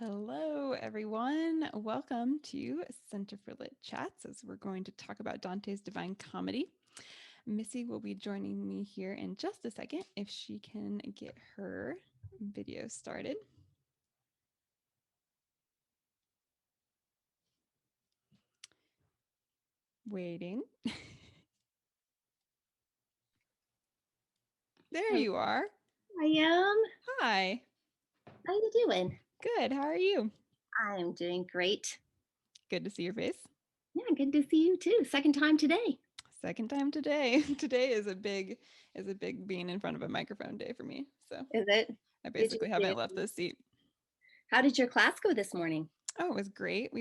Hello, everyone. Welcome to CenterForLit Chats as we're going to talk about Dante's Divine Comedy. Missy will be joining me here in just a second if she can get her video started. Waiting. There you are. I am. Hi. How you doing? Good. How are you? I'm doing great. Good to see your face. Yeah, good to see you too. Second time today. Second time today. Today is a big being in front of a microphone day for me. So Is it? I Did basically you haven't left this seat. How did your class go this morning? Oh, it was great.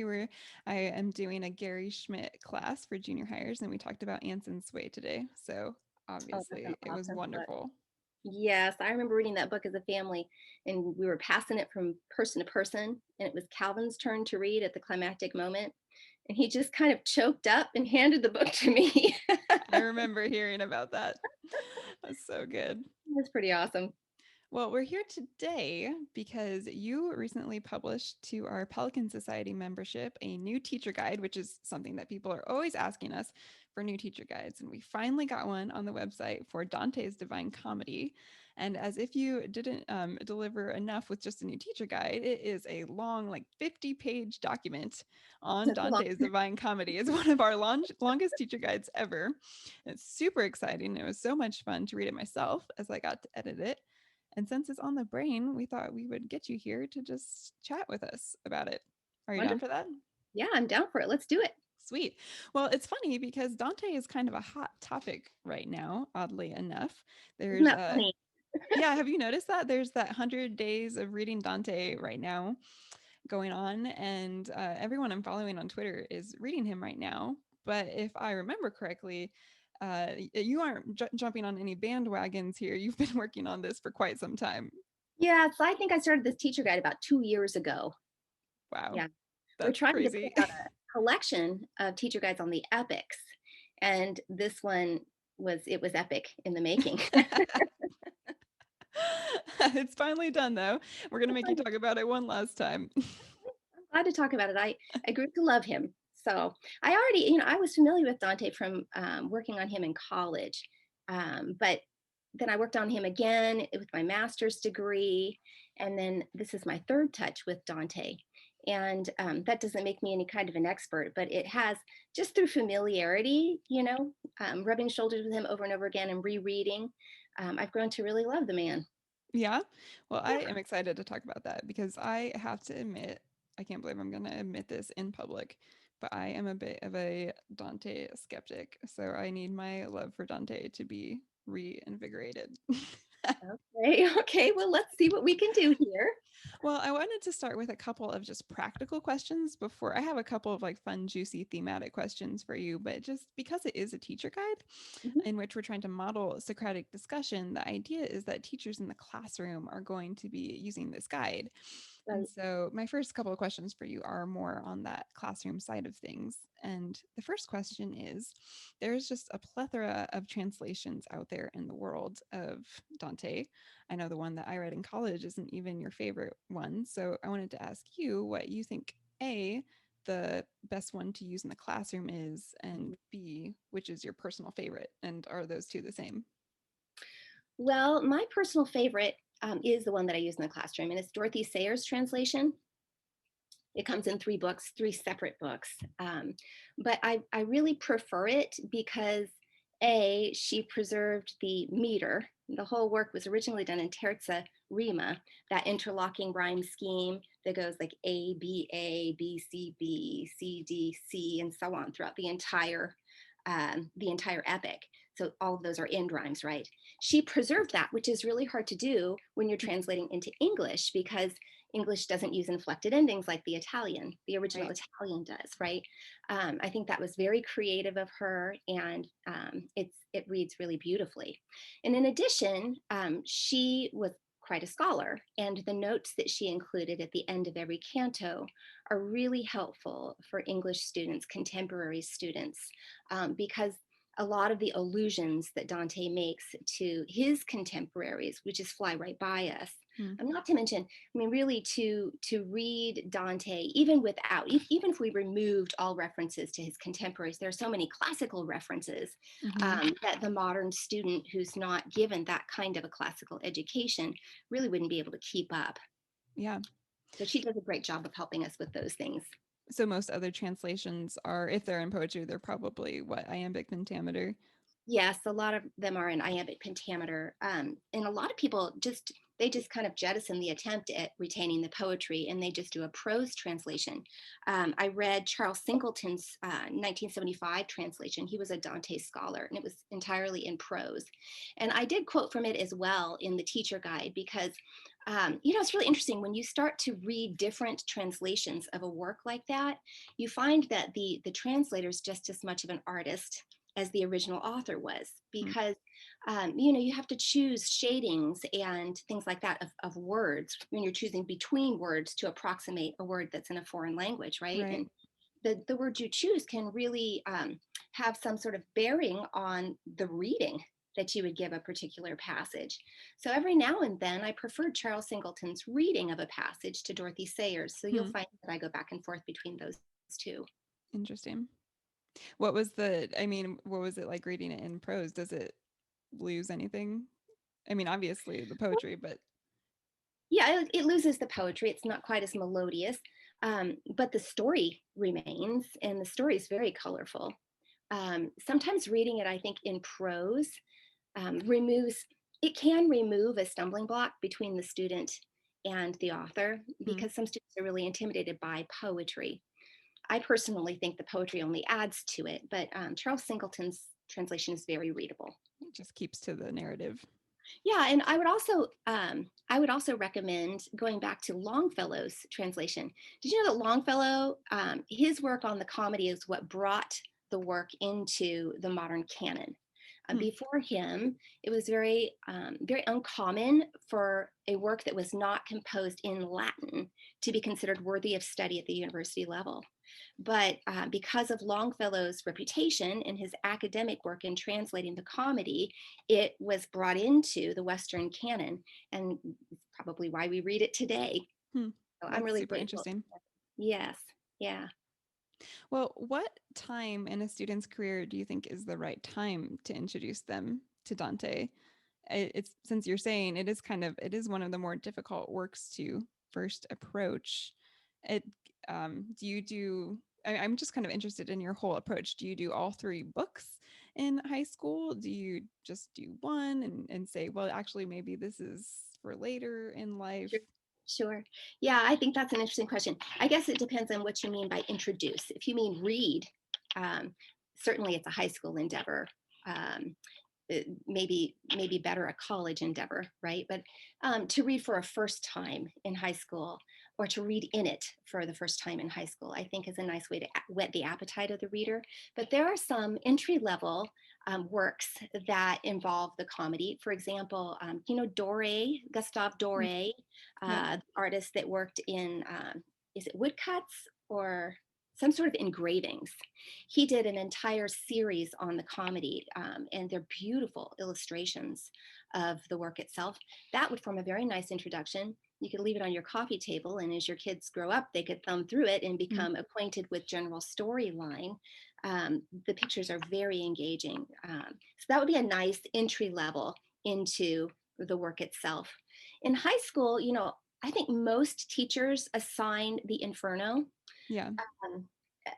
I am doing a Gary Schmidt class for junior hires, and we talked about Anson's Way today. So Oh, that's an obviously it was awesome book. wonderful. Yes, I remember reading that book as a family, and we were passing it from person to person, and it was Calvin's turn to read at the climactic moment, and he just kind of choked up and handed the book to me. I remember hearing about that. That's so good. That's pretty awesome. Well, we're here today because you recently published to our Pelican Society membership a new teacher guide, which is something that people are always asking us for new teacher guides. And we finally got one on the website for Dante's Divine Comedy. And as if you didn't deliver enough with just a new teacher guide, it is a long, like 50-page document on That's a lot. Dante's Divine Comedy. It's one of our longest teacher guides ever. And it's super exciting. It was so much fun to read it myself as I got to edit it. And since it's on the brain, we thought we would get you here to just chat with us about it. Are you down Wonderful. for that? Yeah, I'm down for it. Let's do it. Sweet. Well, it's funny because Dante is kind of a hot topic right now, oddly enough. Isn't There's that funny? yeah, have you noticed that? There's that 100 days of reading Dante right now going on, and everyone I'm following on Twitter is reading him right now. But if I remember correctly, you aren't jumping on any bandwagons here. You've been working on this for quite some time. Yeah, so I think I started this teacher guide about 2 years ago. Wow. Yeah. We're That's trying to put crazy. out a collection of teacher guides on the epics. And this one was epic in the making. It's finally done, though. We're going to make you talk about it one last time. I'm glad to talk about it. I grew to love him. So I already, I was familiar with Dante from working on him in college. But then I worked on him again with my master's degree. And then this is my third touch with Dante. And that doesn't make me any kind of an expert, but it has just through familiarity, rubbing shoulders with him over and over again and rereading. I've grown to really love the man. Yeah. Well, I Yeah. am excited to talk about that because I have to admit, I can't believe I'm going to admit this in public, but I am a bit of a Dante skeptic. So I need my love for Dante to be reinvigorated. Okay. Okay. Well, let's see what we can do here. Well, I wanted to start with a couple of just practical questions before I have a couple of like fun, juicy thematic questions for you. But just because it is a teacher guide Mhm. in which we're trying to model Socratic discussion, the idea is that teachers in the classroom are going to be using this guide. And Right. so, my first couple of questions for you are more on that classroom side of things. And the first question is there's just a plethora of translations out there in the world of Dante. I know the one that I read in college isn't even your favorite one. So, I wanted to ask you what you think A, the best one to use in the classroom is, and B, which is your personal favorite. And are those two the same? Well, my personal favorite is the one that I use in the classroom, and it's Dorothy Sayers' translation. It comes in three books, three separate books. But I really prefer it because A, she preserved the meter. The whole work was originally done in terza rima, that interlocking rhyme scheme that goes like A, B, A, B, C, B, C, D, C, and so on throughout the entire epic. So all of those are end rhymes, right? She preserved that, which is really hard to do when you're translating into English because English doesn't use inflected endings like the original Right. Italian does, right? I think that was very creative of her, and it reads really beautifully. And in addition, she was quite a scholar, and the notes that she included at the end of every canto are really helpful for English students, contemporary students, because a lot of the allusions that Dante makes to his contemporaries, which just fly right by us. Hmm. Not to mention, I mean, really to read Dante, even even if we removed all references to his contemporaries, there are so many classical references that the modern student who's not given that kind of a classical education really wouldn't be able to keep up. Yeah. So she does a great job of helping us with those things. So most other translations are, if they're in poetry, they're probably what, iambic pentameter? Yes, a lot of them are in iambic pentameter. And a lot of people they just kind of jettison the attempt at retaining the poetry and they just do a prose translation. I read Charles Singleton's 1975 translation. He was a Dante scholar and it was entirely in prose. And I did quote from it as well in the teacher guide because it's really interesting when you start to read different translations of a work like that, you find that the translator is just as much of an artist as the original author was, because you have to choose shadings and things like that of words when you're choosing between words to approximate a word that's in a foreign language, right? Right. And the word you choose can really have some sort of bearing on the reading that you would give a particular passage. So every now and then I preferred Charles Singleton's reading of a passage to Dorothy Sayers. So you'll find that I go back and forth between those two. Interesting. What was it like reading it in prose? Does it lose anything? I mean, obviously the poetry, but Yeah, it loses the poetry. It's not quite as melodious, but the story remains, and the story is very colorful. Sometimes reading it, I think, in prose it can remove a stumbling block between the student and the author because some students are really intimidated by poetry. I personally think the poetry only adds to it, but Charles Singleton's translation is very readable. it just keeps to the narrative. Yeah, and I would also recommend going back to Longfellow's translation. Did you know that Longfellow, his work on the comedy is what brought the work into the modern canon? Before him, it was very uncommon for a work that was not composed in Latin to be considered worthy of study at the university level. But because of Longfellow's reputation and his academic work in translating the comedy, it was brought into the Western canon, and probably why we read it today. So I'm really super grateful. interesting. Yes, yeah. Well, what time in a student's career do you think is the right time to introduce them to Dante? It's since you're saying it is one of the more difficult works to first approach. It do you do? I'm just kind of interested in your whole approach. Do you do all three books in high school? Do you just do one and say, well, actually, maybe this is for later in life? Sure. Yeah, I think that's an interesting question. I guess it depends on what you mean by introduce. If you mean read, certainly it's a high school endeavor. Maybe better a college endeavor, right? But to read for a first time in high school or to read in it for the first time in high school, I think is a nice way to whet the appetite of the reader. But there are some entry level works that involve the comedy. For example, Gustave Doré, artist that worked in, is it woodcuts or some sort of engravings. He did an entire series on the comedy, and they're beautiful illustrations of the work itself. That would form a very nice introduction. You could leave it on your coffee table, and as your kids grow up, they could thumb through it and become acquainted with general storyline. The pictures are very engaging. So that would be a nice entry level into the work itself. In high school, I think most teachers assign the Inferno. Yeah.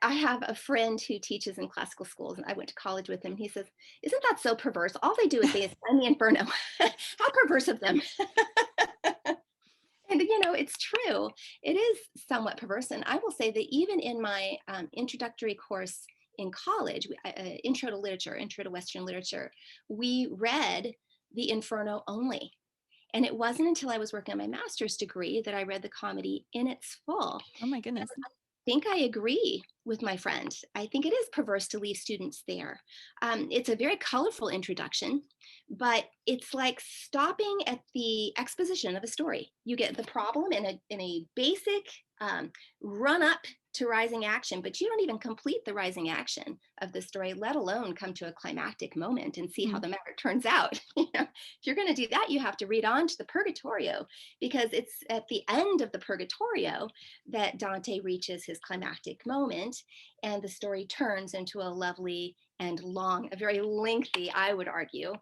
I have a friend who teaches in classical schools, and I went to college with him. He says, "Isn't that so perverse? All they do is they assign the Inferno. How perverse of them!" And it's true. It is somewhat perverse. And I will say that even in my introductory course in college, intro to Western literature, we read the Inferno only. And it wasn't until I was working on my master's degree that I read the comedy in its full. Oh my goodness. And I think I agree with my friend. I think it is perverse to leave students there. It's a very colorful introduction, but it's like stopping at the exposition of a story. You get the problem in a basic run up to rising action, but you don't even complete the rising action of the story, let alone come to a climactic moment and see how the matter turns out. If you're going to do that, you have to read on to the Purgatorio, because it's at the end of the Purgatorio that Dante reaches his climactic moment, and the story turns into a lovely and long, a very lengthy, I would argue,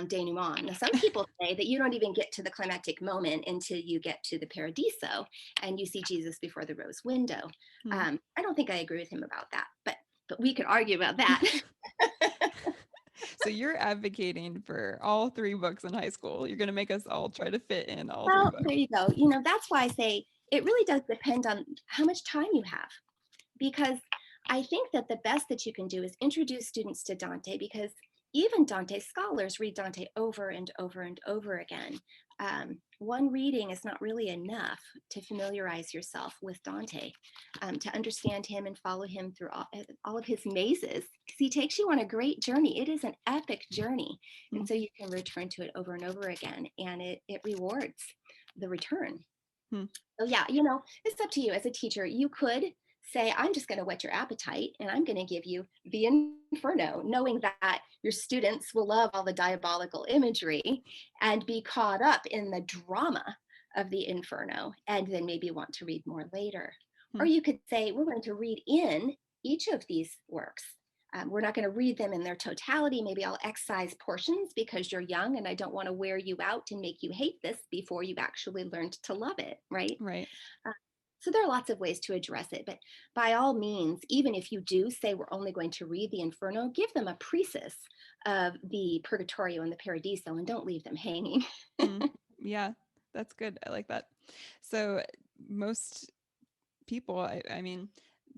denouement. Now, some people say that you don't even get to the climactic moment until you get to the Paradiso and you see Jesus before the rose window. I don't think I agree with him about that, but we could argue about that. So you're advocating for all 3 books in high school. You're going to make us all try to fit in all 3 books. There you go. That's why I say it really does depend on how much time you have, because I think that the best that you can do is introduce students to Dante, because even Dante scholars read Dante over and over and over again. One reading is not really enough to familiarize yourself with Dante, to understand him and follow him through all of his mazes, because he takes you on a great journey. It is an epic journey. And so you can return to it over and over again, and it rewards the return. So yeah, it's up to you as a teacher. You could say, I'm just going to whet your appetite and I'm going to give you the Inferno, knowing that your students will love all the diabolical imagery and be caught up in the drama of the Inferno, and then maybe want to read more later. Or you could say, we're going to read in each of these works. We're not going to read them in their totality. Maybe I'll excise portions because you're young and I don't want to wear you out and make you hate this before you've actually learned to love it, right? Right. So there are lots of ways to address it, but by all means, even if you do say we're only going to read the Inferno, give them a precis of the Purgatorio and the Paradiso, and don't leave them hanging. Yeah, that's good. I like that. So most people, I mean,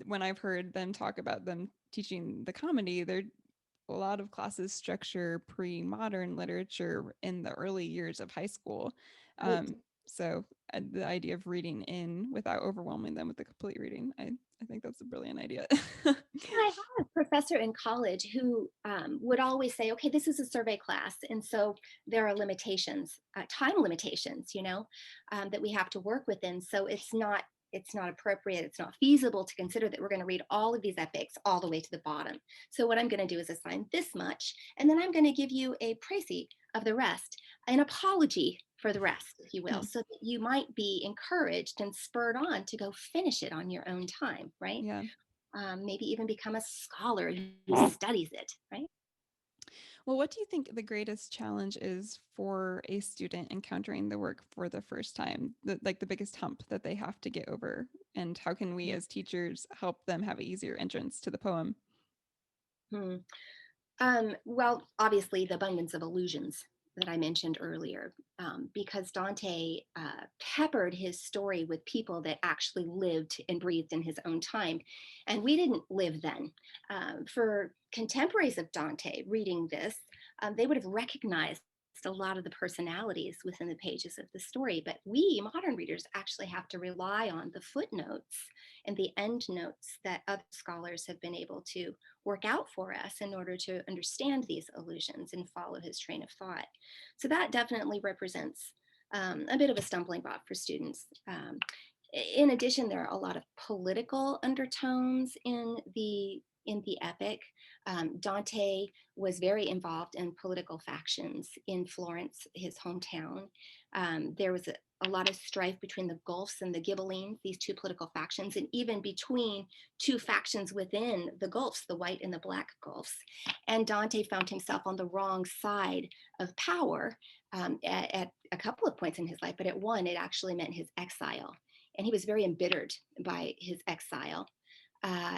when I've heard them talk about them teaching the comedy, a lot of classes structure pre-modern literature in the early years of high school. So the idea of reading in without overwhelming them with the complete reading, I think that's a brilliant idea. I had a professor in college who would always say, okay, this is a survey class. And so there are limitations, time limitations, that we have to work within. So it's not appropriate, it's not feasible to consider that we're going to read all of these epics all the way to the bottom. So what I'm going to do is assign this much, and then I'm going to give you a précis of the rest, an apology for the rest, if you will, so that you might be encouraged and spurred on to go finish it on your own time, right? Yeah. Maybe even become a scholar who studies it, right? Well, what do you think the greatest challenge is for a student encountering the work for the first time? The biggest hump that they have to get over? And how can we as teachers help them have an easier entrance to the poem? Well, obviously the abundance of allusions that I mentioned earlier, because Dante peppered his story with people that actually lived and breathed in his own time. And we didn't live then. For contemporaries of Dante reading this, they would have recognized a lot of the personalities within the pages of the story, but we modern readers actually have to rely on the footnotes and the endnotes that other scholars have been able to work out for us in order to understand these allusions and follow his train of thought. So that definitely represents a bit of a stumbling block for students. In addition, there are a lot of political undertones in the epic. Dante was very involved in political factions in Florence, his hometown. There was a lot of strife between the Guelphs and the Ghibellines, these two political factions, and even between two factions within the Guelphs, the white and the black Guelphs. And Dante found himself on the wrong side of power at a couple of points in his life, but at one, it actually meant his exile. And he was very embittered by his exile.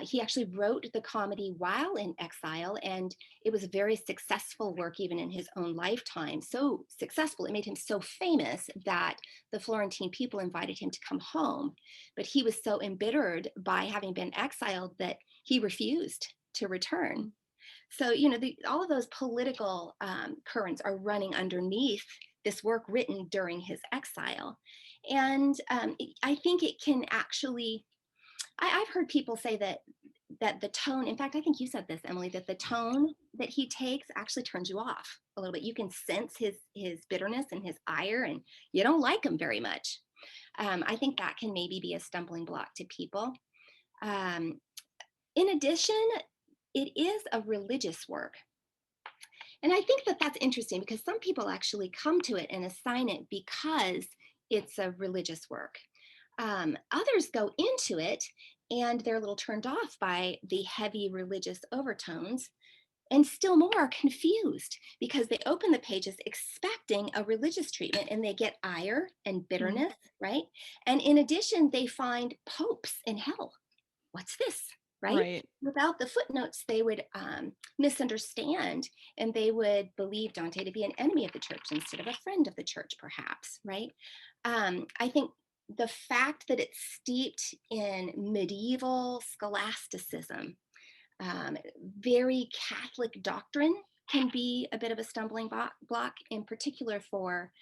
He actually wrote the comedy while in exile, and it was a very successful work even in his own lifetime. So successful, it made him so famous that the Florentine people invited him to come home. But he was so embittered by having been exiled that he refused to return. So, all of those political currents are running underneath this work written during his exile. And I think it can actually, I've heard people say that the tone, in fact, I think you said this, Emily, that the tone that he takes actually turns you off a little bit. You can sense his bitterness and his ire, and you don't like him very much. I think that can maybe be a stumbling block to people. Um, in addition, it is a religious work. And I think that that's interesting because some people actually come to it and assign it because it's a religious work. Others go into it and they're a little turned off by the heavy religious overtones, and still more are confused because they open the pages expecting a religious treatment and they get ire and Mm. bitterness, right? And in addition, they find popes in hell. What's this? Right? Right. Without the footnotes, they would misunderstand and they would believe Dante to be an enemy of the church instead of a friend of the church, perhaps, right? I think the fact that it's steeped in medieval scholasticism, um, very Catholic doctrine, can be a bit of a stumbling block, in particular for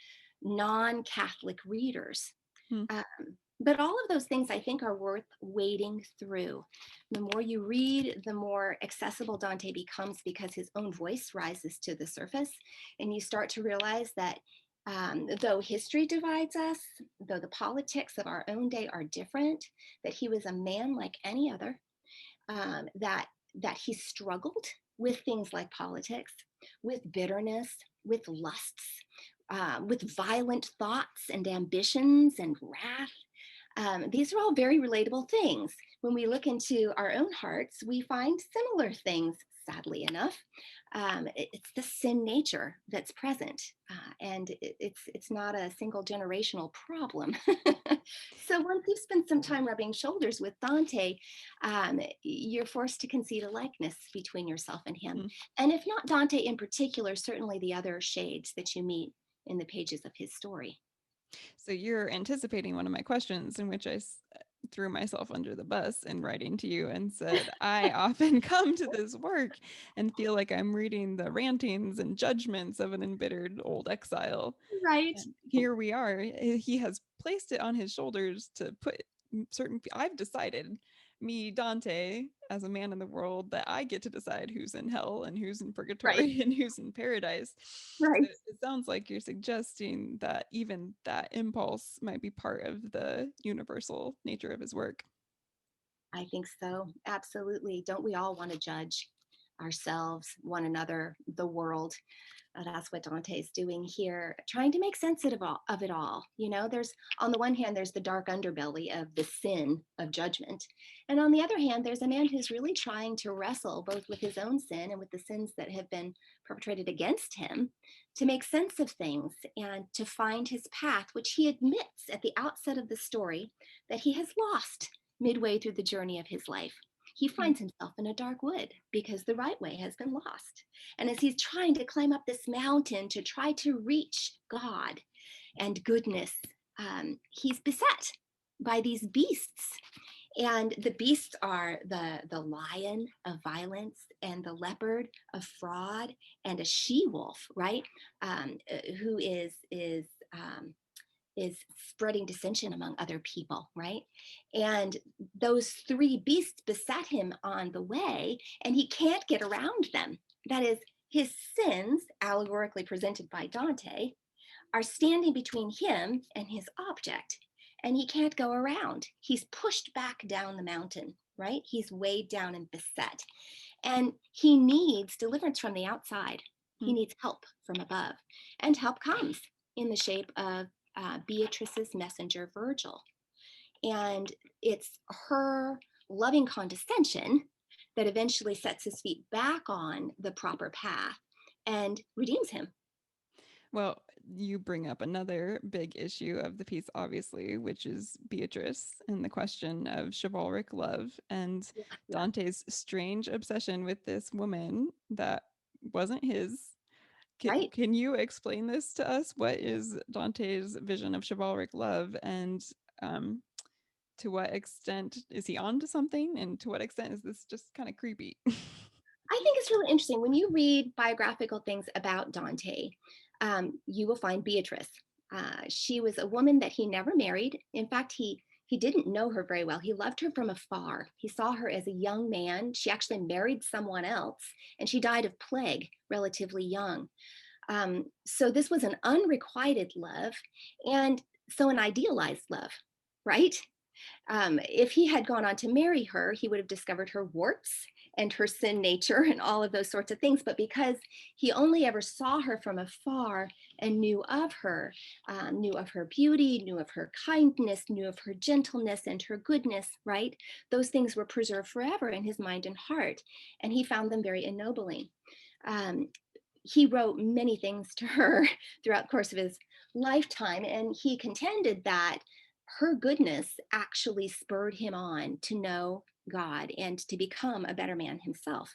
non Catholic readers. Mm. Um, but all of those things I think are worth wading through. The more you read, the more accessible Dante becomes because his own voice rises to the surface. And you start to realize that though history divides us, though the politics of our own day are different, that he was a man like any other, that he struggled with things like politics, with bitterness, with lusts, with violent thoughts and ambitions and wrath. These are all very relatable things. When we look into our own hearts, we find similar things, sadly enough. It's the sin nature that's present, and it's not a single generational problem. So once you've spent some time rubbing shoulders with Dante, you're forced to concede a likeness between yourself and him. Mm. And if not Dante in particular, certainly the other shades that you meet in the pages of his story. So you're anticipating one of my questions, in which threw myself under the bus in writing to you and said, I often come to this work and feel like I'm reading the rantings and judgments of an embittered old exile. Right. And here we are. He has placed it on his shoulders to put I've decided, me, Dante, as a man in the world, that I get to decide who's in hell and who's in Right. purgatory and who's in paradise. So Right. it sounds like you're suggesting that even that impulse might be part of the universal nature of his work. I think so. Absolutely. Don't we all want to judge ourselves, one another, the world? That's what Dante's doing here, trying to make sense of it all. You know, there's, on the one hand, there's the dark underbelly of the sin of judgment. And on the other hand, there's a man who's really trying to wrestle both with his own sin and with the sins that have been perpetrated against him, to make sense of things and to find his path, which he admits at the outset of the story that he has lost midway through the journey of his life. He Mm. finds himself in a dark wood because the right way has been lost. And as he's trying to climb up this mountain to try to reach God and goodness, he's beset by these beasts. And the beasts are the lion of violence and the leopard of fraud and a she-wolf, right? Who is spreading dissension among other people, right? And those three beasts beset him on the way, and he can't get around them. That is, his sins, allegorically presented by Dante, are standing between him and his object, and he can't go around. He's pushed back down the mountain, right? He's weighed down and beset, and he needs deliverance from the outside. He Mm. needs help from above, and help comes in the shape of Beatrice's messenger, Virgil. And it's her loving condescension that eventually sets his feet back on the proper path and redeems him. Well, you bring up another big issue of the piece, obviously, which is Beatrice and the question of chivalric love and Yeah, yeah. Dante's strange obsession with this woman that wasn't his. Right. Can you explain this to us? What is Dante's vision of chivalric love, and um, to what extent is he on to something, and to what extent is this just kind of creepy? I think it's really interesting when you read biographical things about Dante, you will find Beatrice. She was a woman that he never married. In fact, he didn't know her very well. He loved her from afar. He saw her as a young man. She actually married someone else, and she died of plague relatively young. So this was an unrequited love, and So an idealized love, right? If he had gone on to marry her, he would have discovered her warts and her sin nature and all of those sorts of things. But because he only ever saw her from afar and knew of her beauty, knew of her kindness, knew of her gentleness and her goodness, right? Those things were preserved forever in his mind and heart. And he found them very ennobling. Um, he wrote many things to her throughout the course of his lifetime, and he contended that her goodness actually spurred him on to know God and to become a better man himself.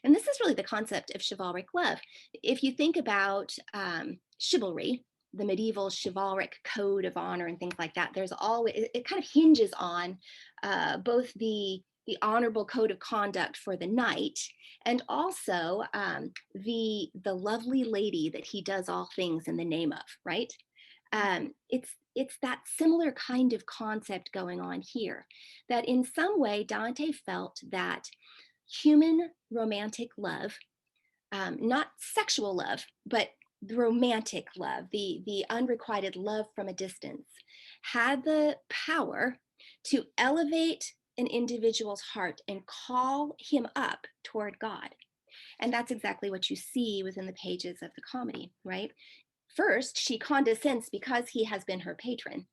And this is really the concept of chivalric love. If you think about chivalry, the medieval chivalric code of honor and things like that, there's always, it kind of hinges on both the honorable code of conduct for the knight, and also the lovely lady that he does all things in the name of, right? It's that similar kind of concept going on here, that in some way Dante felt that human romantic love, not sexual love, but the romantic love, the unrequited love from a distance, had the power to elevate an individual's heart and call him up toward God. And that's exactly what you see within the pages of the comedy, right? First, she condescends because he has been her patron.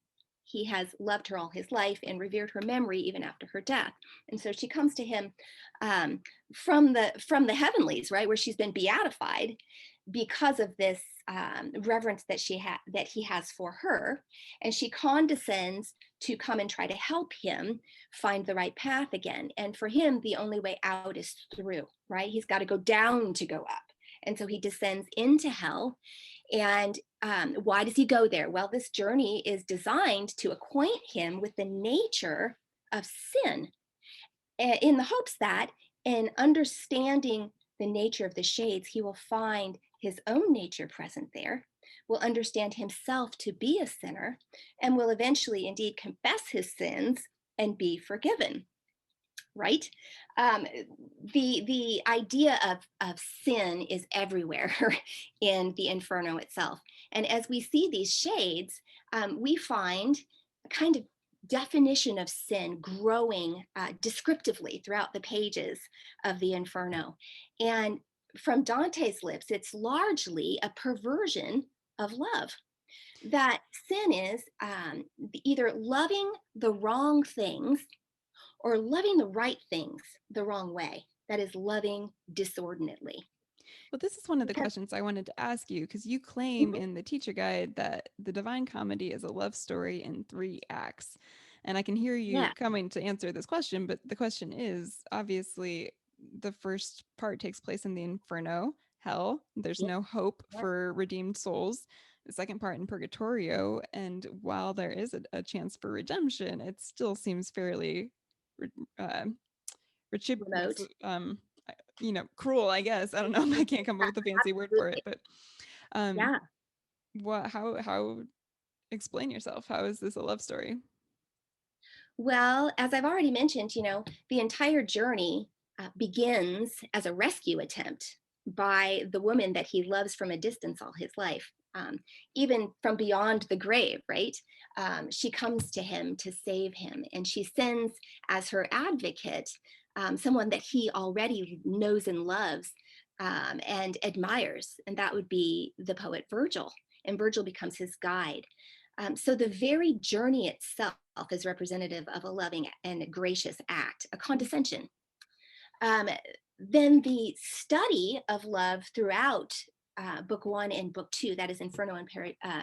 He has loved her all his life and revered her memory even after her death. And so she comes to him from the heavenlies, right, where she's been beatified because of this reverence that he has for her, and she condescends to come and try to help him find the right path again. And for him, the only way out is through, right? He's got to go down to go up, and so he descends into hell. And why does he go there? Well, this journey is designed to acquaint him with the nature of sin, in the hopes that in understanding the nature of the shades, he will find his own nature present there, will understand himself to be a sinner, and will eventually indeed confess his sins and be forgiven. Right? The idea of sin is everywhere in the Inferno itself. And as we see these shades, we find a kind of definition of sin growing descriptively throughout the pages of the Inferno. And from Dante's lips, it's largely a perversion of love. That sin is either loving the wrong things or loving the right things the wrong way. That is loving disordinately. Well, this is one of the Because, questions I wanted to ask you, because you claim mhm, in the teacher guide that the Divine Comedy is a love story in 3 acts. And I can hear you yeah, coming to answer this question, but the question is obviously the first part takes place in the Inferno, hell. There's yeah, no hope yeah, for redeemed souls. The second part in Purgatorio, and while there is a chance for redemption, it still seems fairly uh, what's remote. cruel, I guess. I don't know. I can't come up with a fancy word for it, Absolutely. but um Yeah. what how explain yourself. How is this a love story? Well, as I've already mentioned, the entire journey begins as a rescue attempt by the woman that he loves from a distance all his life, even from beyond the grave, right? She comes to him to save him, and she sends as her advocate someone that he already knows and loves and admires, and that would be the poet Virgil. And Virgil becomes his guide. So the very journey itself is representative of a loving and a gracious act, a condescension. Um, then the study of love throughout book 1 and book 2, that is Inferno and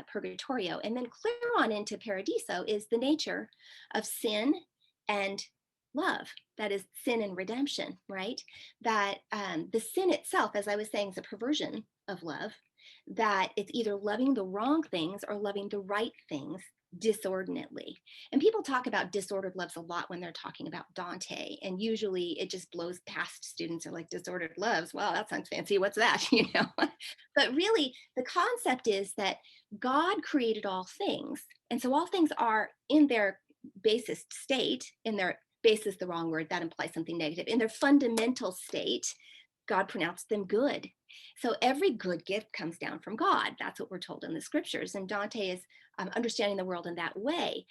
Purgatorio, and then clear on into Paradiso, is the nature of sin and love. That is sin and redemption, right? That the sin itself, as I was saying, is a perversion of love, that it's either loving the wrong things or loving the right things disordinately. And people talk about disordered loves a lot when they're talking about Dante. And usually it just blows past students, are like, disordered loves. Wow, that sounds fancy. What's that? But really, the concept is that God created all things. And so all things are in their basest state, in their base is the wrong word, that implies something negative. In their fundamental state, God pronounced them good. So every good gift comes down from God. That's what we're told in the scriptures. And Dante is understanding the world in that way.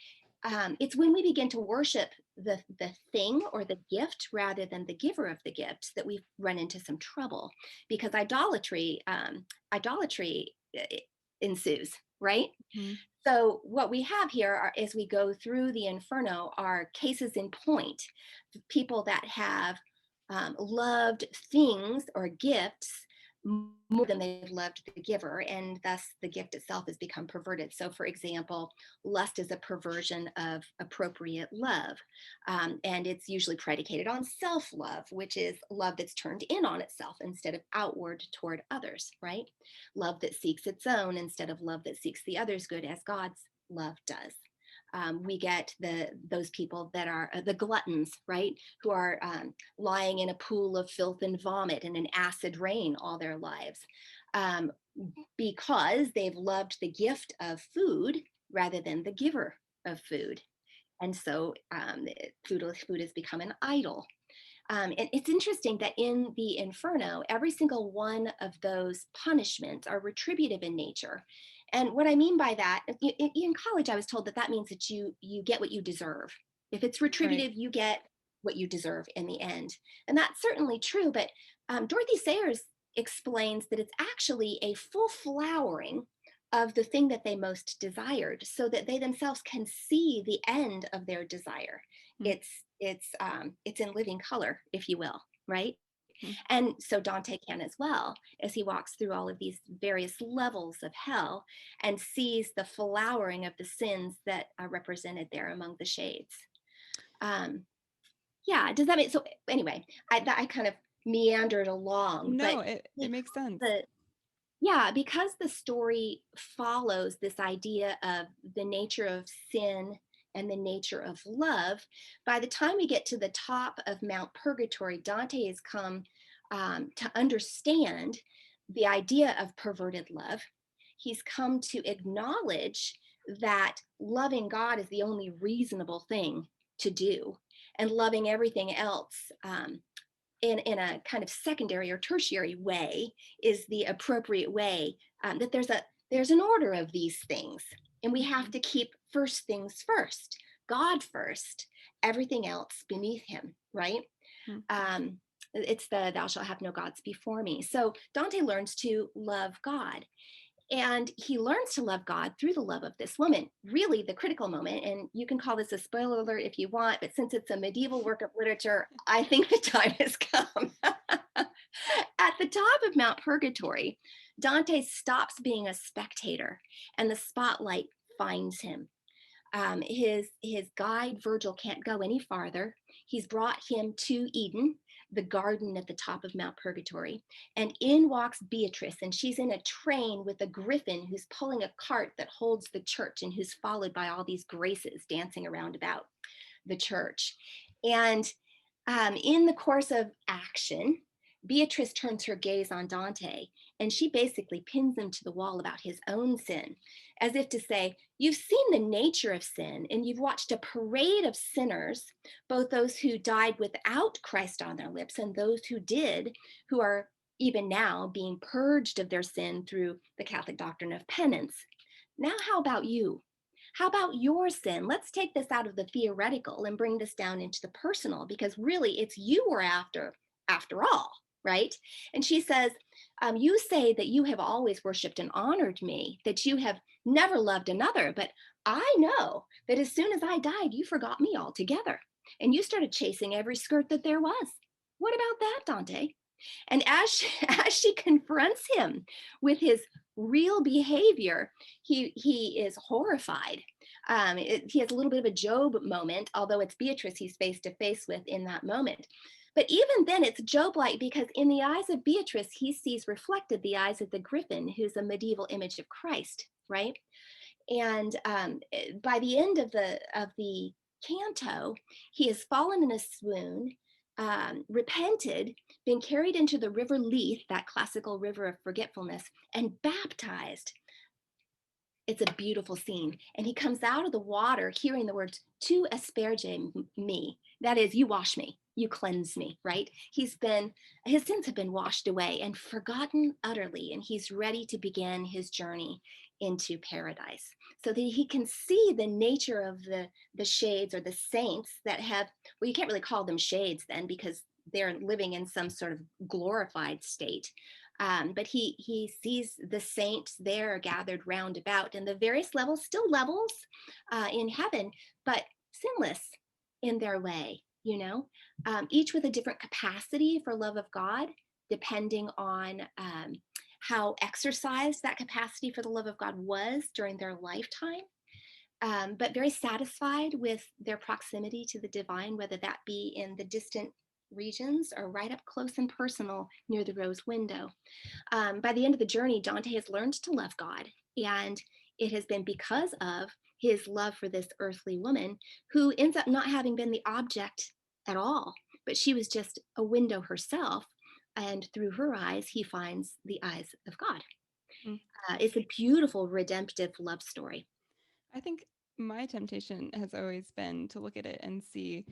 It's when we begin to worship the thing or the gift rather than the giver of the gift that we run into some trouble, because idolatry ensues, right? Mhm. So what we have here as we go through the Inferno are cases in point, people that have loved things or gifts more than they've loved the giver, and thus the gift itself has become perverted. So, for example, lust is a perversion of appropriate love, and it's usually predicated on self-love, which is love that's turned in on itself instead of outward toward others, right? Love that seeks its own instead of love that seeks the other's good, as God's love does. We get those people that are the gluttons, right, who are lying in a pool of filth and vomit and an acid rain all their lives, um, because they've loved the gift of food rather than the giver of food. And so food has become an idol. And it's interesting that in the Inferno, every single one of those punishments are retributive in nature. And what I mean by that, in college, I was told that means that you get what you deserve. If it's Right. retributive, you get what you deserve in the end. And that's certainly true. But Dorothy Sayers explains that it's actually a full flowering of the thing that they most desired, so that they themselves can see the end of their desire. Mhm. It's in living color, if you will, right? Mhm. And so Dante can as well, as he walks through all of these various levels of hell and sees the flowering of the sins that are represented there among the shades. Um, yeah, does that make so? Anyway, I kind of meandered along, No, but it makes sense. the yeah, because the story follows this idea of the nature of sin and the nature of love, by the time we get to the top of Mount Purgatory, Dante has come to understand the idea of perverted love. He's come to acknowledge that loving God is the only reasonable thing to do, and loving everything else in a kind of secondary or tertiary way is the appropriate way. That there's an order of these things, and we have Mhm. to keep first things first, God first, everything else beneath him, right? Mhm. um, it's the thou shalt have no gods before me. So Dante learns to love God, and he learns to love God through the love of this woman. Really, the critical moment, and you can call this a spoiler alert if you want, but since it's a medieval work of literature, I think the time has come. At the top of Mount Purgatory, Dante stops being a spectator, and the spotlight finds him. His guide Virgil can't go any farther. He's brought him to Eden, the garden at the top of Mount Purgatory, and in walks Beatrice, and she's in a train with a griffin who's pulling a cart that holds the church, and who's followed by all these graces dancing around about the church. And in the course of action, Beatrice turns her gaze on Dante, and she basically pins him to the wall about his own sin, as if to say, you've seen the nature of sin, and you've watched a parade of sinners, both those who died without Christ on their lips and those who did, who are even now being purged of their sin through the Catholic doctrine of penance. Now, how about you? How about your sin? Let's take this out of the theoretical and bring this down into the personal, because really it's you we're after all, right? And she says, you say that you have always worshiped and honored me, that you have never loved another, but I know that as soon as I died, you forgot me altogether, and you started chasing every skirt that there was. What about that, Dante? And as she confronts him with his real behavior, he is horrified. He has a little bit of a Job moment, although it's Beatrice he's face to face with in that moment. But even then, it's Job-like, because in the eyes of Beatrice, he sees reflected the eyes of the griffin, who's a medieval image of Christ, right? And by the end of the canto, he has fallen in a swoon, repented, been carried into the river Lethe, that classical river of forgetfulness, and baptized. It's a beautiful scene. And he comes out of the water hearing the words, "Tu asperge me." That is, you wash me, you cleanse me, right? His sins have been washed away and forgotten utterly, and he's ready to begin his journey into paradise. So that he can see the nature of the shades or the saints that have, well, you can't really call them shades then because they're living in some sort of glorified state. But he sees the saints there gathered round about, and the various levels, still levels in heaven, but sinless in their way, each with a different capacity for love of God, depending on how exercised that capacity for the love of God was during their lifetime. But very satisfied with their proximity to the divine, whether that be in the distant regions or right up close and personal near the rose window. By the end of the journey, Dante has learned to love God, and it has been because of his love for this earthly woman who ends up not having been the object at all, but she was just a window herself. And through her eyes, he finds the eyes of God. Mm. It's a beautiful, redemptive love story. I think my temptation has always been to look at it and see,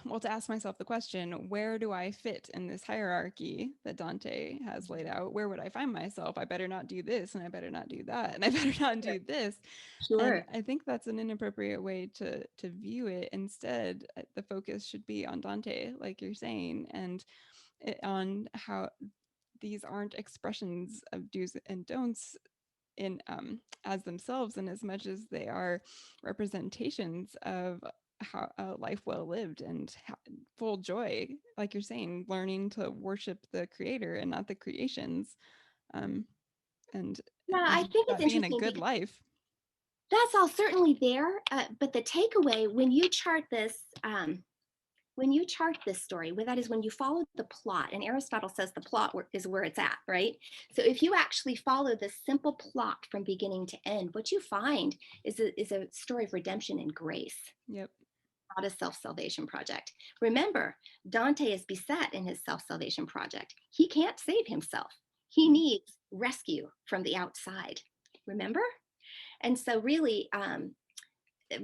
well, to ask myself the question, where do I fit in this hierarchy that Dante has laid out? Where would I find myself? I better not do this, and I better not do that, and I better not do this. And Sure. I think that's an inappropriate way to view it. Instead, the focus should be on Dante, like you're saying, and on how these aren't expressions of do's and don'ts in as themselves, and as much as they are representations of how a life well lived and full joy, like you're saying, learning to worship the creator and not the creations, um, and Yeah, I and think it's that being a interesting good because life. that's all certainly there. But the takeaway when you chart this story, that is when you follow the plot, and Aristotle says the plot is where it's at, right? So if you actually follow this simple plot from beginning to end, what you find is a story of redemption and grace, Yep. not a self-salvation project. Remember, Dante is beset in his self-salvation project. He can't save himself. He needs rescue from the outside. Remember? And so really,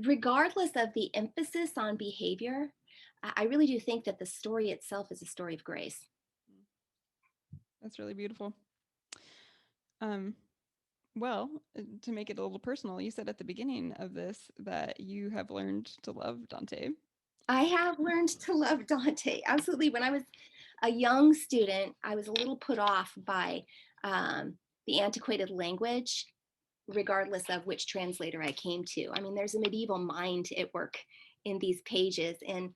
regardless of the emphasis on behavior, I really do think that the story itself is a story of grace. That's really beautiful. um well, to make it a little personal, you said at the beginning of this that you have learned to love Dante. I have learned to love Dante. Absolutely. When I was a young student, I was a little put off by the antiquated language, regardless of which translator I came to. I mean, there's a medieval mind at work in these pages, and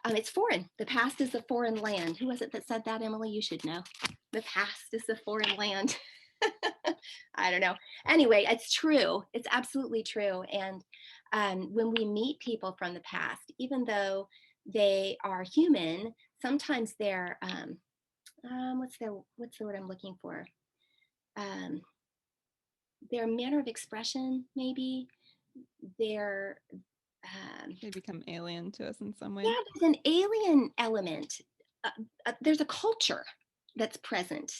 it's foreign. The past is a foreign land. Who was it that said that, Emily? You should know. The past is a foreign land. I don't know. Anyway, it's true. It's absolutely true. And when we meet people from the past, even though they are human, sometimes they're what's the word I'm looking for? Um, their manner of expression, maybe their They become alien to us in some way. yeah, there's an alien element. There's a culture that's present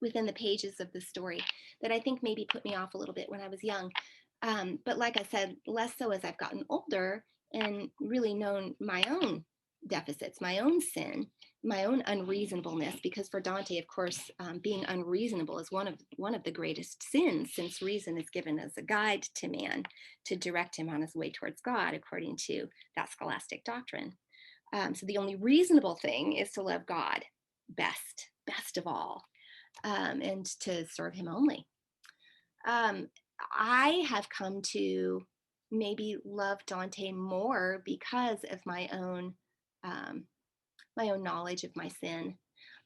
within the pages of the story that I think maybe put me off a little bit when I was young. But like I said, less so as I've gotten older and really known my own deficits, my own sin, my own unreasonableness. Because for Dante, of course, being unreasonable is one of the greatest sins, since reason is given as a guide to man to direct him on his way towards God, according to that scholastic doctrine. So the only reasonable thing is to love God best of all, and to serve Him only. Um, I have come to maybe love Dante more because of um, my own knowledge of my sin,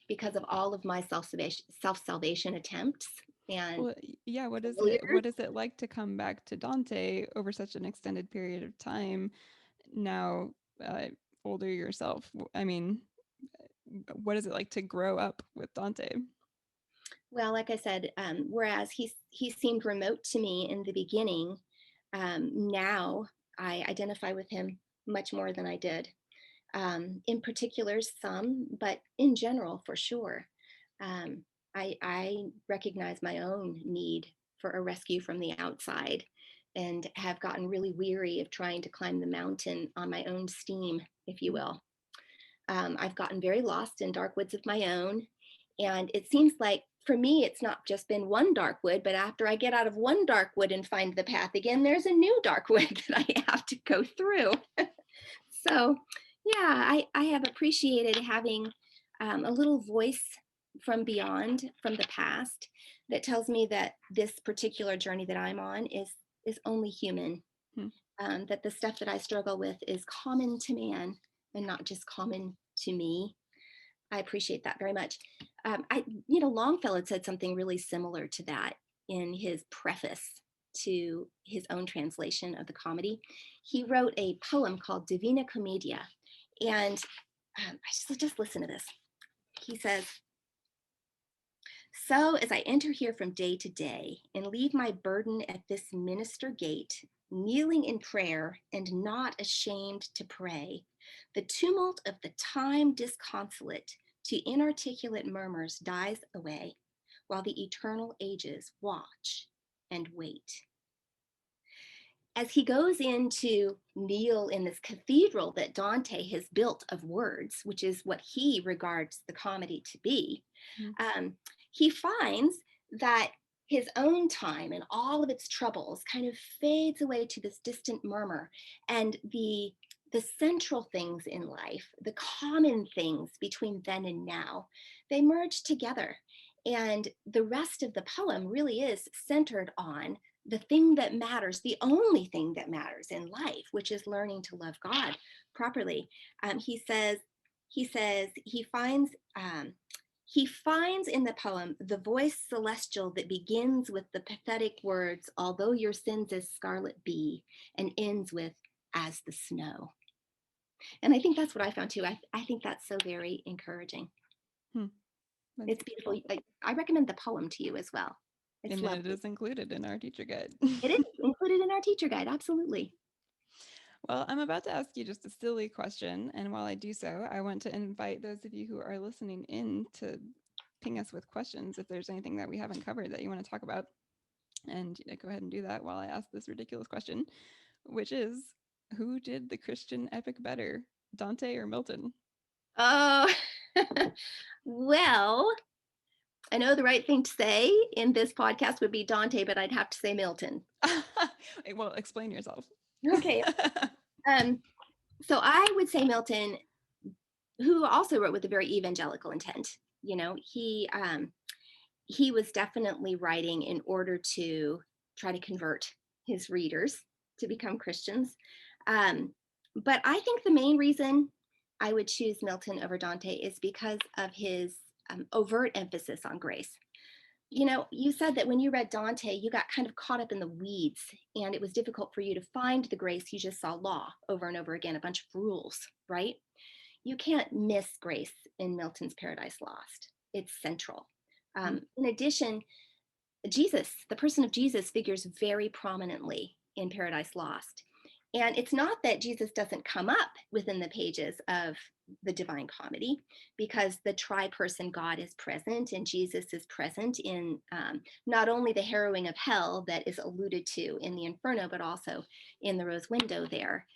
because of all of my self-salvation attempts and Well, yeah, failures. what is it like to come back to Dante over such an extended period of time now, uh, older yourself? I mean, what is it like to grow up with Dante? Well, like I said, whereas he seemed remote to me in the beginning, now I identify with him much more than I did. In particular, some, but in general, for sure. Um, I recognize my own need for a rescue from the outside, and have gotten really weary of trying to climb the mountain on my own steam, if you will. I've gotten very lost in dark woods of my own. And it seems like for me, it's not just been one dark wood, but after I get out of one dark wood and find the path again, there's a new dark wood that I have to go through. So yeah, I have appreciated having a little voice from beyond, from the past, that tells me that this particular journey that I'm on is only human. Hmm. That the stuff that I struggle with is common to man and not just common to me. I appreciate that very much. Longfellow had said something really similar to that in his preface to his own translation of the comedy. He wrote a poem called Divina Commedia, and just listen to this. He says, "So as I enter here from day to day and leave my burden at this minister gate, kneeling in prayer and not ashamed to pray, the tumult of the time disconsolate to inarticulate murmurs dies away, while the eternal ages watch and wait." As he goes in to kneel in this cathedral that Dante has built of words, which is what he regards the comedy to be, he finds that his own time and all of its troubles kind of fades away to this distant murmur, and the central things in life, the common things between then and now, they merge together. And the rest of the poem really is centered on the thing that matters, the only thing that matters in life, which is learning to love God properly. He finds in the poem the voice celestial that begins with the pathetic words, "Although your sins as scarlet be," and ends with, "as the snow." And I think that's what I found too. I think that's so very encouraging. It's beautiful. I recommend the poem to you as well. It's and lovely. it is included in our teacher guide. It is included in our teacher guide, absolutely. Well, I'm about to ask you just a silly question. And while I do so, I want to invite those of you who are listening in to ping us with questions if there's anything that we haven't covered that you want to talk about. And go ahead and do that while I ask this ridiculous question, which is, who did the Christian epic better, Dante or Milton? Oh, well, I know the right thing to say in this podcast would be Dante, but I'd have to say Milton. Well, explain yourself. Okay. So I would say Milton, who also wrote with a very evangelical intent. He was definitely writing in order to try to convert his readers to become Christians. But I think the main reason I would choose Milton over Dante is because of his overt emphasis on grace. You said that when you read Dante, you got kind of caught up in the weeds, and it was difficult for you to find the grace. You just saw law over and over again, a bunch of rules, right? You can't miss grace in Milton's Paradise Lost. It's central. In addition, Jesus, the person of Jesus, figures very prominently in Paradise Lost. And it's not that Jesus doesn't come up within the pages of the Divine Comedy, because the tri-person God is present, and Jesus is present in not only the harrowing of hell that is alluded to in the Inferno, but also in the Rose Window there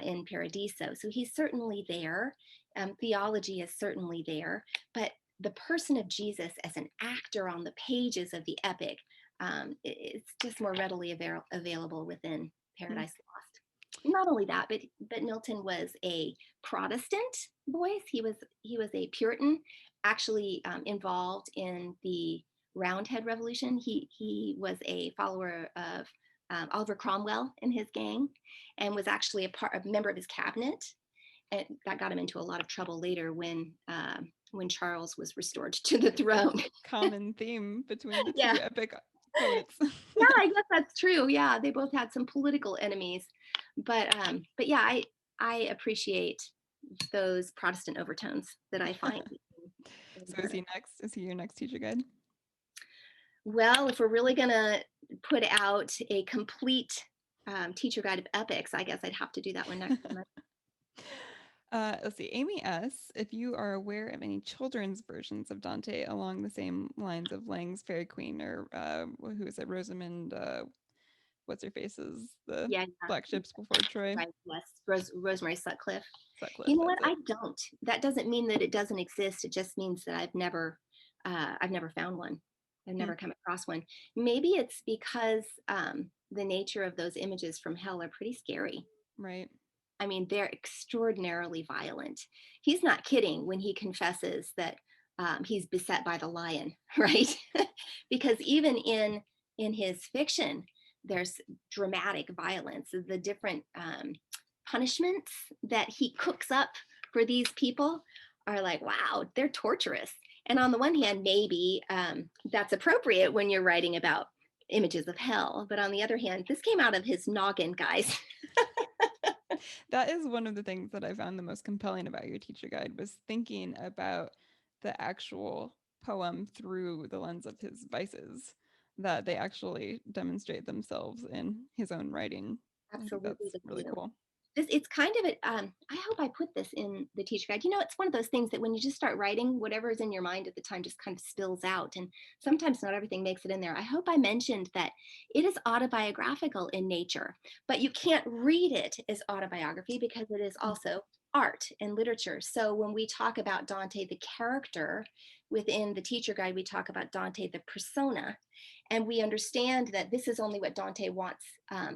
in Paradiso. So he's certainly there. Theology is certainly there, but the person of Jesus as an actor on the pages of the epic, it's just more readily available within Paradise Lost. Not only that, but Milton was a Protestant voice. He was a Puritan, actually involved in the Roundhead Revolution. He was a follower of Oliver Cromwell and his gang, and was actually a member of his cabinet. And that got him into a lot of trouble later when Charles was restored to the throne. Common theme between the two epic poets. Yeah, I guess that's true. Yeah, they both had some political enemies, but yeah, I appreciate those Protestant overtones that I find. So is he next? Is he your next teacher guide? Well, if we're really gonna put out a complete teacher guide of epics, I guess I'd have to do that one next time. Let's see. Amy S., if you are aware of any children's versions of Dante along the same lines of Lang's Fairy Queen or who is it? Rosamund, what's her face is the Yeah, Black yeah. Ships Before Troy. Right. Yes. Rosemary Sutcliffe. Sutcliffe, You know what? that's it. I don't. That doesn't mean that it doesn't exist. It just means that I've never found one. I've Hmm, never come across one. Maybe it's because the nature of those images from hell are pretty scary. right. I mean, they're extraordinarily violent. He's not kidding when he confesses that he's beset by the lion, right? Because even in his fiction, there's dramatic violence. The different punishments that he cooks up for these people are like, wow, they're torturous. And on the one hand, maybe that's appropriate when you're writing about images of hell. But on the other hand, this came out of his noggin, guys. That is one of the things that I found the most compelling about your teacher guide was thinking about the actual poem through the lens of his vices, that they actually demonstrate themselves in his own writing. I think Absolutely that's they really do. cool. It's kind of I hope I put this in the teacher guide. You know, it's one of those things that when you just start writing, whatever is in your mind at the time just kind of spills out. And sometimes not everything makes it in there. I hope I mentioned that it is autobiographical in nature, but you can't read it as autobiography because it is also art and literature. So when we talk about Dante, the character within the teacher guide, we talk about Dante, the persona. And we understand that this is only what Dante wants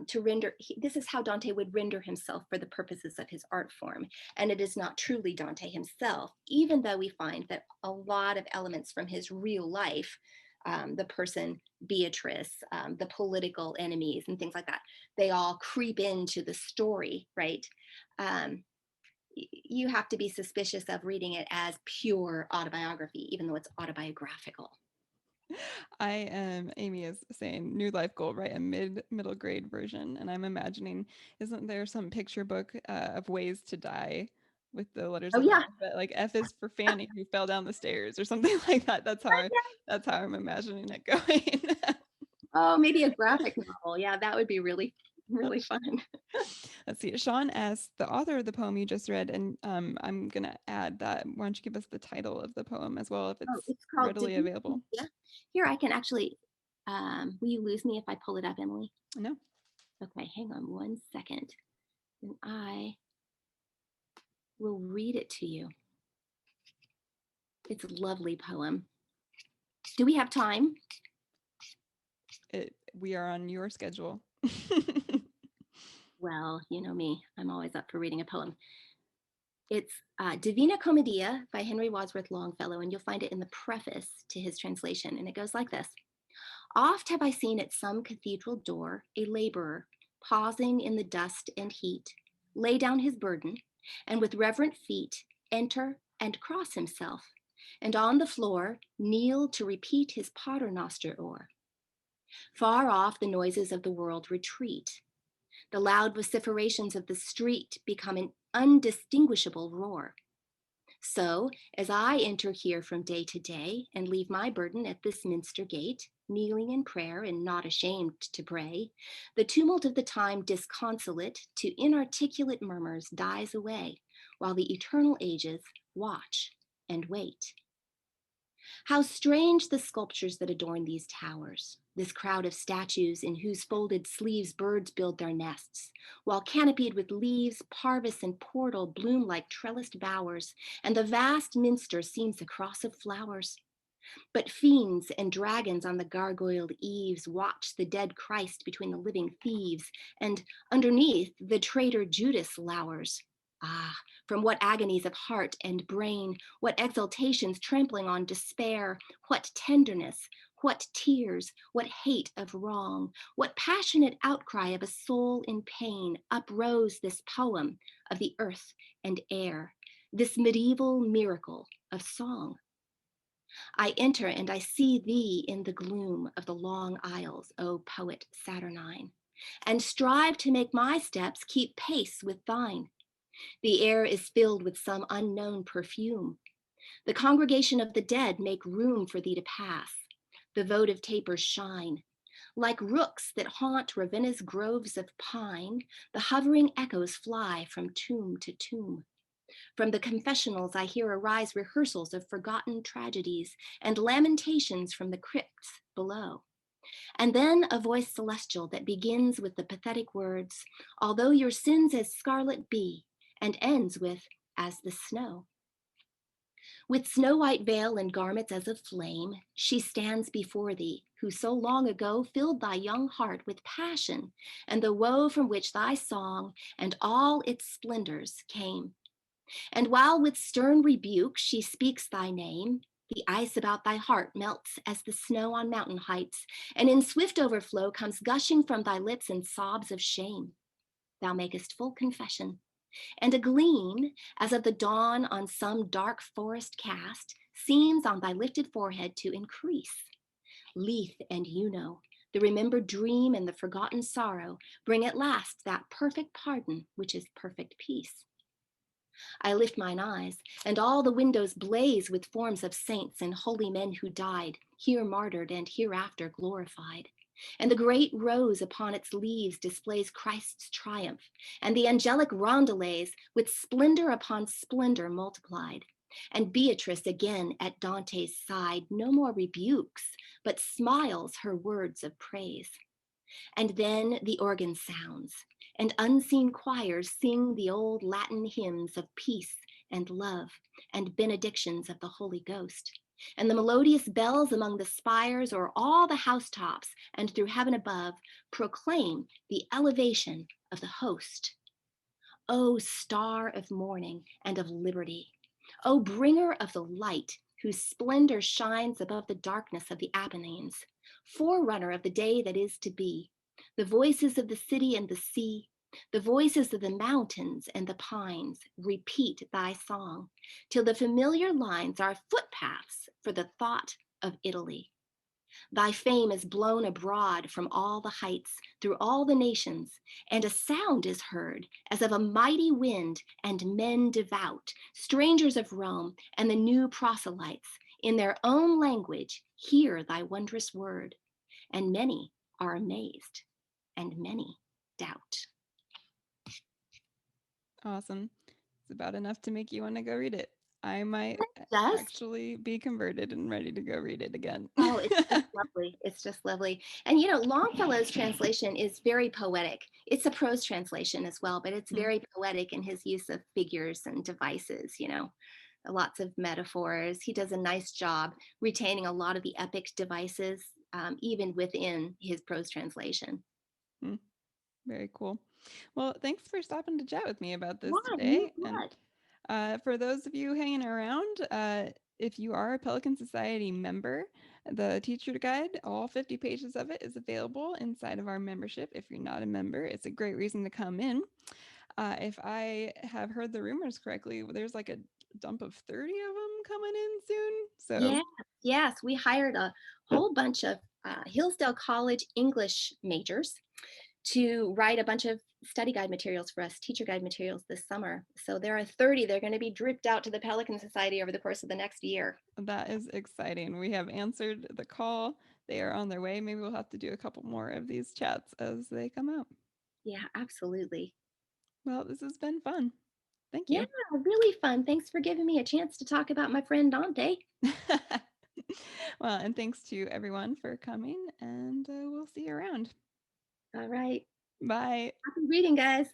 to render. This is how Dante would render himself for the purposes of his art form. And it is not truly Dante himself, even though we find that a lot of elements from his real life, the person Beatrice, the political enemies, and things like that, they all creep into the story, right? Um, you have to be suspicious of reading it as pure autobiography, even though it's autobiographical. I am Amy is saying new life goal, right? A middle grade version. And I'm imagining, isn't there some picture book of ways to die with the letters Oh of the yeah. alphabet? Like F is for Fanny who fell down the stairs or something like that. That's how I'm imagining it going. Oh, maybe a graphic novel. Yeah, that would be really, really fun. Let's see. Sean asks the author of the poem you just read, and I'm gonna add that. Why don't you give us the title of the poem as well, if Oh, it's it's called readily Divina available? Commedia. Here, I can actually, will you lose me if I pull it up, Emily? No. Okay, hang on 1 second. And I will read it to you. It's a lovely poem. Do we have time? We are on your schedule. Well, you know me, I'm always up for reading a poem. It's Divina Commedia by Henry Wadsworth Longfellow, and you'll find it in the preface to his translation. And it goes like this. Oft have I seen at some cathedral door a laborer, pausing in the dust and heat, lay down his burden, and with reverent feet enter and cross himself, and on the floor kneel to repeat his paternoster o'er. Far off the noises of the world retreat. The loud vociferations of the street become an undistinguishable roar. So, as I enter here from day to day and leave my burden at this minster gate, kneeling in prayer and not ashamed to pray, the tumult of the time disconsolate to inarticulate murmurs dies away, while the eternal ages watch and wait. How strange the sculptures that adorn these towers, this crowd of statues in whose folded sleeves birds build their nests, while canopied with leaves, parvis and portal bloom like trellised bowers, and the vast minster seems a cross of flowers. But fiends and dragons on the gargoyled eaves watch the dead Christ between the living thieves, and underneath the traitor Judas lowers. Ah, from what agonies of heart and brain, what exultations trampling on despair, what tenderness, what tears, what hate of wrong, what passionate outcry of a soul in pain uprose this poem of the earth and air, this medieval miracle of song. I enter and I see thee in the gloom of the long aisles, O poet saturnine, and strive to make my steps keep pace with thine. The air is filled with some unknown perfume. The congregation of the dead make room for thee to pass. The votive tapers shine. Like rooks that haunt Ravenna's groves of pine, the hovering echoes fly from tomb to tomb. From the confessionals, I hear arise rehearsals of forgotten tragedies and lamentations from the crypts below. And then a voice celestial that begins with the pathetic words, although your sins as scarlet be, and ends with, as the snow. With snow white veil and garments as of flame, she stands before thee, who so long ago filled thy young heart with passion and the woe from which thy song and all its splendors came. And while with stern rebuke she speaks thy name, the ice about thy heart melts as the snow on mountain heights, and in swift overflow comes gushing from thy lips in sobs of shame. Thou makest full confession, and a gleam, as of the dawn on some dark forest cast, seems on thy lifted forehead to increase. Lethe and Juno, the remembered dream and the forgotten sorrow, bring at last that perfect pardon which is perfect peace. I lift mine eyes, and all the windows blaze with forms of saints and holy men who died, here martyred and hereafter glorified. And the great rose upon its leaves displays Christ's triumph, and the angelic roundelays with splendor upon splendor multiplied. And Beatrice again at Dante's side no more rebukes, but smiles her words of praise. And then the organ sounds, and unseen choirs sing the old Latin hymns of peace and love and benedictions of the Holy Ghost. And the melodious bells among the spires o'er all the housetops and through heaven above proclaim the elevation of the host. O star of morning and of liberty, O bringer of the light, whose splendor shines above the darkness of the Apennines, forerunner of the day that is to be, the voices of the city and the sea, the voices of the mountains and the pines repeat thy song, till the familiar lines are footpaths for the thought of Italy. Thy fame is blown abroad from all the heights, through all the nations, and a sound is heard as of a mighty wind, and men devout, strangers of Rome, and the new proselytes, in their own language, hear thy wondrous word, and many are amazed, and many doubt. Awesome. It's about enough to make you want to go read it. I might Just actually be converted and ready to go read it again. Oh, it's just lovely. It's just lovely. And you know, Longfellow's translation is very poetic. It's a prose translation as well, but it's Hmm. very poetic in his use of figures and devices, you know, lots of metaphors. He does a nice job retaining a lot of the epic devices, even within his prose translation. Hmm. Very cool. Well, thanks for stopping to chat with me about this Yeah, you today. And bet. for those of you hanging around, if you are a Pelican Society member, the teacher guide, all 50 pages of it, is available inside of our membership. If you're not a member, it's a great reason to come in. If I have heard the rumors correctly, there's like a dump of 30 of them coming in soon. So, Yeah, yes, we hired a whole bunch of Hillsdale College English majors to write a bunch of study guide materials for us, teacher guide materials this summer. So there are 30. They're going to be dripped out to the Pelican Society over the course of the next year. that is exciting. We have answered the call. They are on their way. Maybe we'll have to do a couple more of these chats as they come out. Yeah, absolutely. Well, this has been fun. Thank Yeah, you. really fun. Thanks for giving me a chance to talk about my friend Dante. Well, and thanks to everyone for coming, and we'll see you around. All right. Bye. Happy reading, guys.